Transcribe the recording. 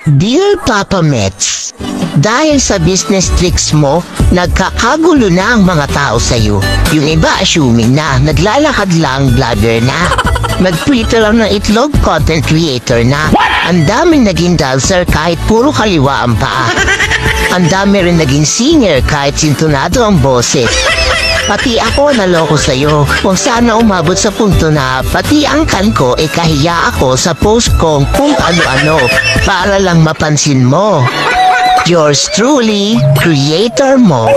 Dear Papa Mets, dahil sa business tricks mo, nagkakagulo na ang mga tao sa'yo. Yung iba assuming na naglalakad lang, vlogger na. Mag-Twitter lang ng itlog, content creator na. Ang daming naging dancer kahit puro kaliwa ang paa. Ang dami rin naging singer kahit sintonado ang boses. Pati ako naloko sa'yo kung sana umabot sa punto na pati ang kan ko kahiya ako sa post kong kung ano-ano para lang mapansin mo. Yours truly, creator mo.